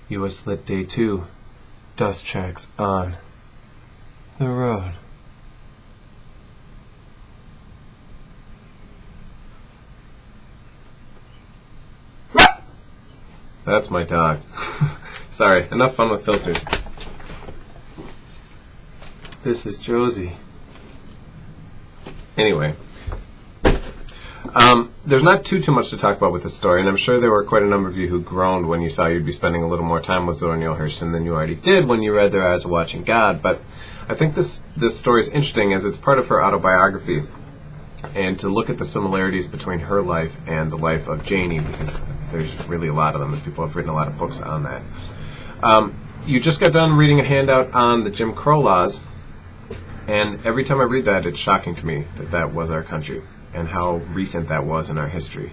U.S. Lit Day 2. Dust tracks on the road. That's my dog. Sorry, enough fun with filters. This is Josie. Anyway, there's not too much to talk about with this story, and I'm sure there were quite a number of you who groaned when you saw you'd be spending a little more time with Zora Neale Hurston than you already did when you read Their Eyes Were Watching God. But I think this story is interesting as it's part of her autobiography, and to look at the similarities between her life and the life of Janie, because there's really a lot of them, and people have written a lot of books on that. You just got done reading a handout on the Jim Crow laws, and every time I read that, it's shocking to me that that was our country and how recent that was in our history.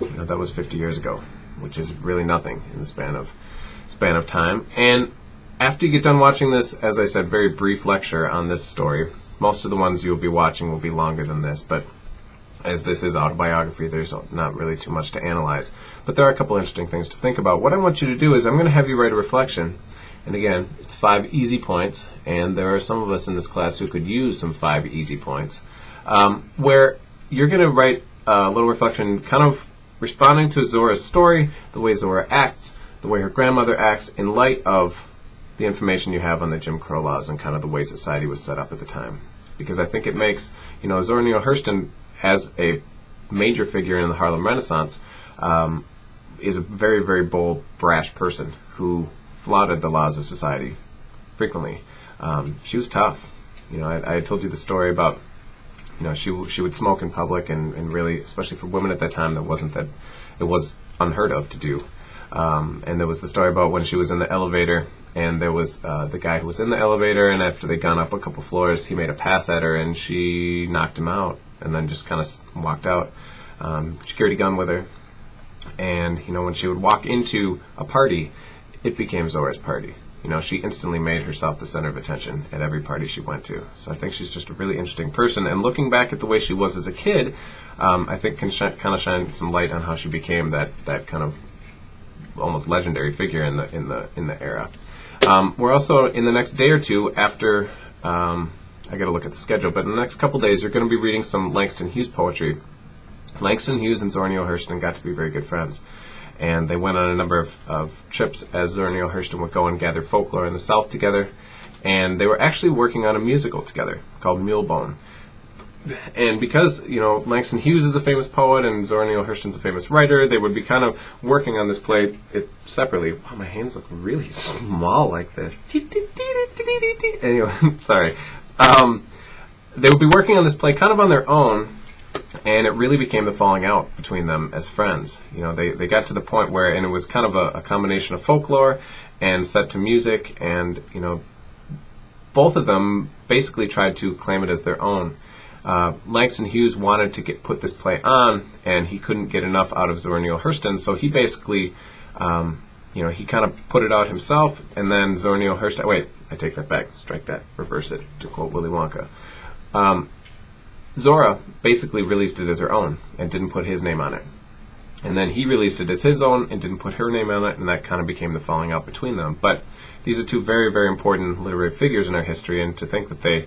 You know, that was 50 years ago, which is really nothing in the span of time. And after you get done watching this, as I said, very brief lecture on this story, most of the ones you'll be watching will be longer than this, but as this is autobiography, there's not really too much to analyze. But there are a couple interesting things to think about. What I want you to do is I'm going to have you write a reflection. And again, it's 5 easy points, and there are some of us in this class who could use some 5 easy points, where you're going to write a little reflection kind of responding to Zora's story, the way Zora acts, the way her grandmother acts in light of the information you have on the Jim Crow laws and kind of the way society was set up at the time. Because I think it makes, Zora Neale Hurston, as a major figure in the Harlem Renaissance, is a very, very bold, brash person who flaunted the laws of society frequently. She was tough. I told you the story about, she would smoke in public, and really, especially for women at that time, it was unheard of to do. And there was the story about when she was in the elevator, and there was the guy who was in the elevator, and after they'd gone up a couple floors, he made a pass at her, and she knocked him out, and then just kind of walked out. She carried a gun with her, and when she would walk into a party, it became Zora's party. She instantly made herself the center of attention at every party she went to. So I think she's just a really interesting person. And looking back at the way she was as a kid, I think can kind of shine some light on how she became that kind of almost legendary figure in the era. We're also in the next day or two after. I got to look at the schedule, but in the next couple days, you're going to be reading some Langston Hughes poetry. Langston Hughes and Zora Neale Hurston got to be very good friends. And they went on a number of trips as Zora Neale Hurston would go and gather folklore in the South together. And they were actually working on a musical together called Mulebone. And because, Langston Hughes is a famous poet and Zora Neale Hurston's a famous writer, they would be kind of working on this play separately. Wow, my hands look really small like this. Anyway, sorry. They would be working on this play kind of on their own. And it really became the falling out between them as friends. They got to the point where, and it was kind of a combination of folklore and set to music, and, both of them basically tried to claim it as their own. Langston Hughes wanted to put this play on, and he couldn't get enough out of Zora Neale Hurston, so he basically, he kind of put it out himself, and then Zora Neale Hurston, wait, I take that back, strike that, reverse it, to quote Willy Wonka. Zora basically released it as her own and didn't put his name on it. And then he released it as his own and didn't put her name on it, and that kind of became the falling out between them. But these are two very, very important literary figures in our history, and to think that they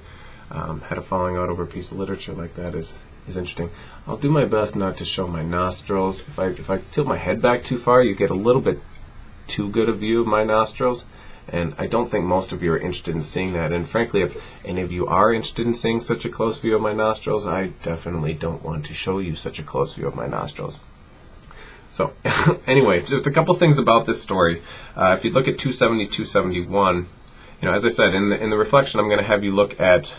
had a falling out over a piece of literature like that is interesting. I'll do my best not to show my nostrils. If I tilt my head back too far, you get a little bit too good a view of my nostrils. And I don't think most of you are interested in seeing that. And frankly, if any of you are interested in seeing such a close view of my nostrils, I definitely don't want to show you such a close view of my nostrils. So, anyway, just a couple things about this story. If you look at 270, 271, as I said, in the reflection, I'm going to have you look at,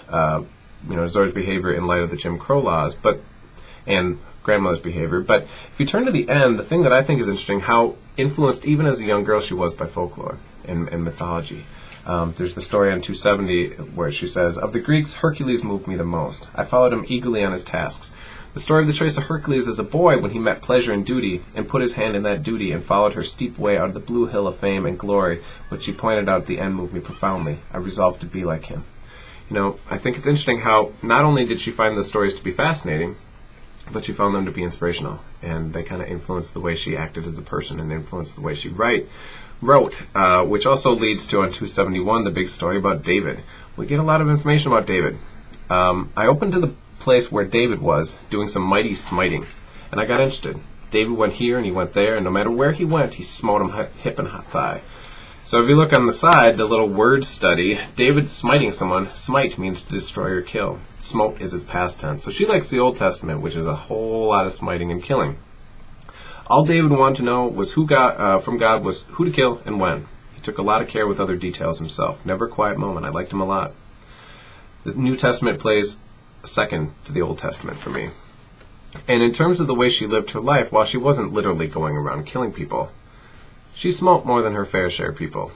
Zora's behavior in light of the Jim Crow laws, and grandmother's behavior. But if you turn to the end, the thing that I think is interesting, how influenced even as a young girl she was by folklore and mythology. There's the story on 270 where she says, "Of the Greeks, Hercules moved me the most. I followed him eagerly on his tasks. The story of the choice of Hercules as a boy when he met pleasure and duty, and put his hand in that duty, and followed her steep way out of the blue hill of fame and glory, which she pointed out at the end, moved me profoundly. I resolved to be like him." I think it's interesting how not only did she find the stories to be fascinating, but she found them to be inspirational, and they kind of influenced the way she acted as a person and influenced the way she write, wrote, which also leads to on 271 the big story about David. We get a lot of information about David. I opened to the place where David was doing some mighty smiting, and I got interested. David went here and he went there, and no matter where he went, he smote him hip and thigh. So if you look on the side, the little word study, David smiting someone, smite means to destroy or kill. Smote is its past tense. So she likes the Old Testament, which is a whole lot of smiting and killing. All David wanted to know was from God was who to kill and when. He took a lot of care with other details himself. Never a quiet moment. I liked him a lot. The New Testament plays second to the Old Testament for me. And in terms of the way she lived her life, while she wasn't literally going around killing people, she smote more than her fair share of people.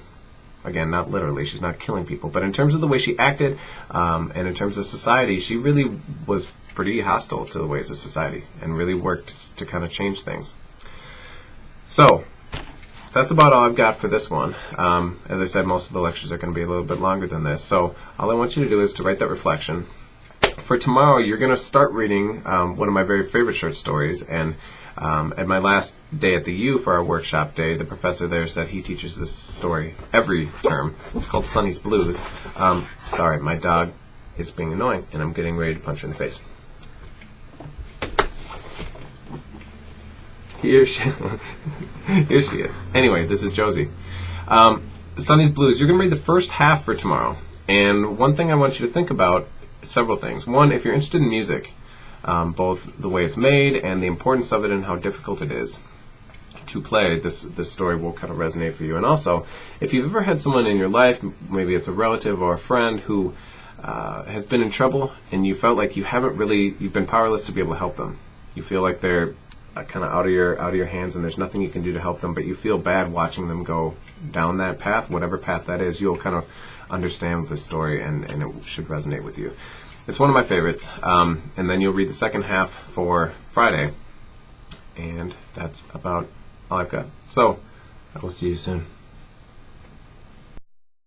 Again, not literally, she's not killing people, but in terms of the way she acted, and in terms of society, she really was pretty hostile to the ways of society and really worked to kind of change things. So, that's about all I've got for this one. As I said, most of the lectures are going to be a little bit longer than this, so all I want you to do is to write that reflection. For tomorrow, you're going to start reading one of my very favorite short stories, and at my last day at the U for our workshop day, the professor there said he teaches this story every term. It's called Sonny's Blues. Sorry, my dog is being annoying, and I'm getting ready to punch her in the face. Here she is. Anyway, this is Josie. Sonny's Blues. You're going to read the first half for tomorrow. And one thing I want you to think about, several things. One, if you're interested in music, both the way it's made and the importance of it and how difficult it is to play, this story will kind of resonate for you. And also, if you've ever had someone in your life, maybe it's a relative or a friend who has been in trouble and you felt like you've been powerless to be able to help them. You feel like they're kind of out of your hands and there's nothing you can do to help them, but you feel bad watching them go down that path, whatever path that is. You'll kind of understand this story and it should resonate with you. It's one of my favorites. And then you'll read the second half for Friday. And that's about all I've got. So, I will see you soon.